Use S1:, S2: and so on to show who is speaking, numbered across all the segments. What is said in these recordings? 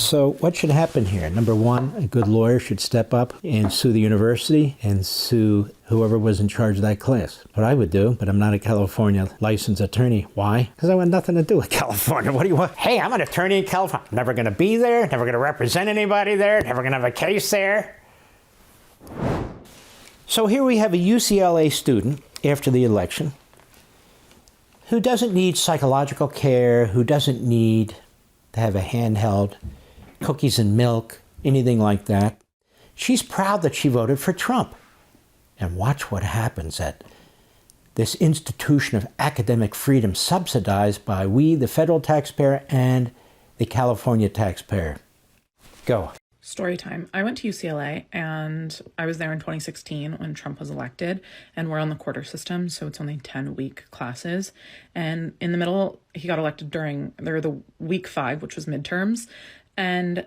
S1: So what should happen here? Number one, a good lawyer should step up and sue the university and sue whoever was in charge of that class. What I would do, but I'm not a California licensed attorney. Why? Because I want nothing to do with California. What do you want? Hey, I'm an attorney in California. I'm never going to be there, never going to represent anybody there, never going to have a case there. So here we have a UCLA student after the election who doesn't need psychological care, who doesn't need to have a handheld, cookies and milk, anything like that. She's proud that she voted for Trump. And watch what happens at this institution of academic freedom subsidized by we, the federal taxpayer, and the California taxpayer. Go.
S2: Story time. I went to UCLA and I was there in 2016 when Trump was elected, and we're on the quarter system, so it's only 10-week classes. And in the middle, he got elected during the week 5, which was midterms. And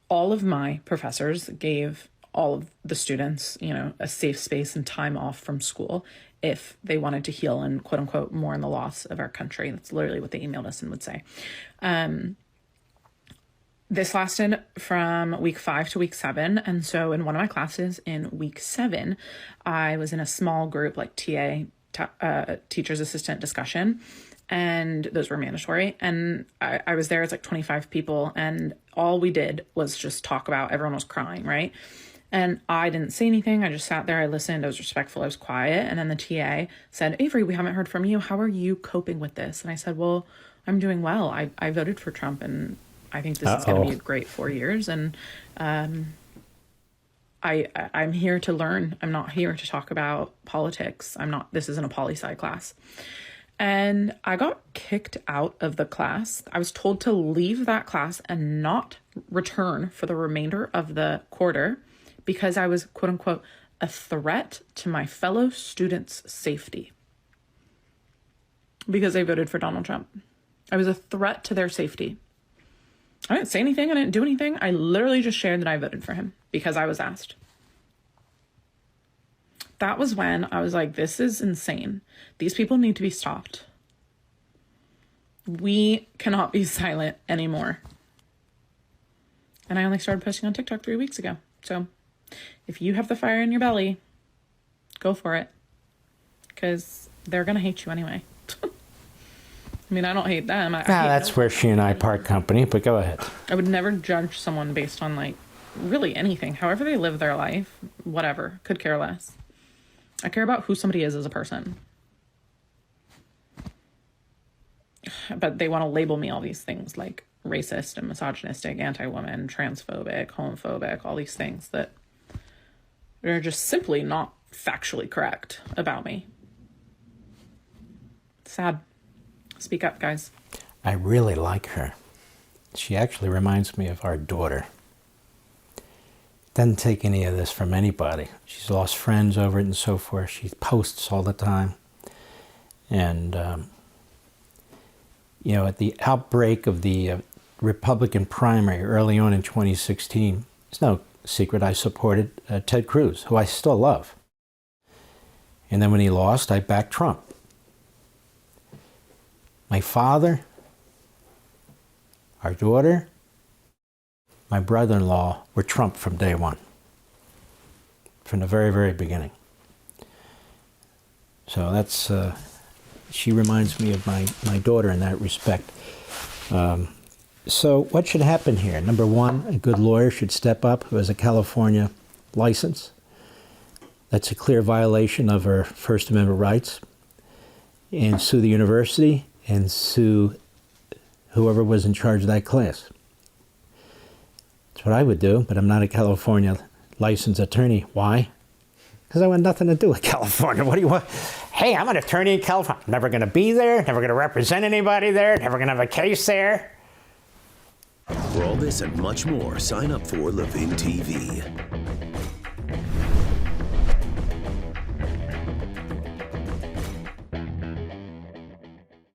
S2: all of my professors gave all of the students, a safe space and time off from school if they wanted to heal and quote unquote mourn the loss of our country. That's literally what they emailed us and would say. This lasted from week 5 to week 7. And so in one of my classes in week 7, I was in a small group, like teacher's assistant discussion, and those were mandatory. And I was there as like 25 people, and all we did was just talk about, everyone was crying, right? And I didn't say anything. I just sat there, I listened, I was respectful, I was quiet. And then the TA said, "Avery, we haven't heard from you. How are you coping with this?" And I said, "Well, I'm doing well. I voted for Trump, and I think this is going to be a great 4 years. And I'm here to learn. I'm not here to talk about politics. This isn't a poli-sci class." And I got kicked out of the class. I was told to leave that class and not return for the remainder of the quarter because I was, quote unquote, a threat to my fellow students' safety. Because I voted for Donald Trump. I was a threat to their safety. I didn't say anything. I didn't do anything. I literally just shared that I voted for him because I was asked. That was when I was like, this is insane. These people need to be stopped. We cannot be silent anymore. And I only started posting on TikTok 3 weeks ago. So if you have the fire in your belly, go for it. Because they're going to hate you anyway. I mean, I don't hate them.
S1: That's where she and I part company, but go ahead.
S2: I would never judge someone based on, really anything. However they live their life, whatever. Could care less. I care about who somebody is as a person. But they want to label me all these things like racist and misogynistic, anti-woman, transphobic, homophobic, all these things that are just simply not factually correct about me. Sad. Speak up, guys.
S1: I really like her. She actually reminds me of our daughter. Doesn't take any of this from anybody. She's lost friends over it and so forth. She posts all the time. And, at the outbreak of the Republican primary early on in 2016, it's no secret I supported Ted Cruz, who I still love. And then when he lost, I backed Trump. My father, our daughter, my brother-in-law were Trump from day one, from the very, very beginning. So that's, she reminds me of my daughter in that respect. So what should happen here? Number one, a good lawyer should step up who has a California license. That's a clear violation of her First Amendment rights, and sue the university and sue whoever was in charge of that class. That's what I would do, but I'm not a California licensed attorney. Why? Because I want nothing to do with California. What do you want? Hey, I'm an attorney in California. I'm never going to be there, never going to represent anybody there, never going to have a case there.
S3: For all this and much more, sign up for Levin TV.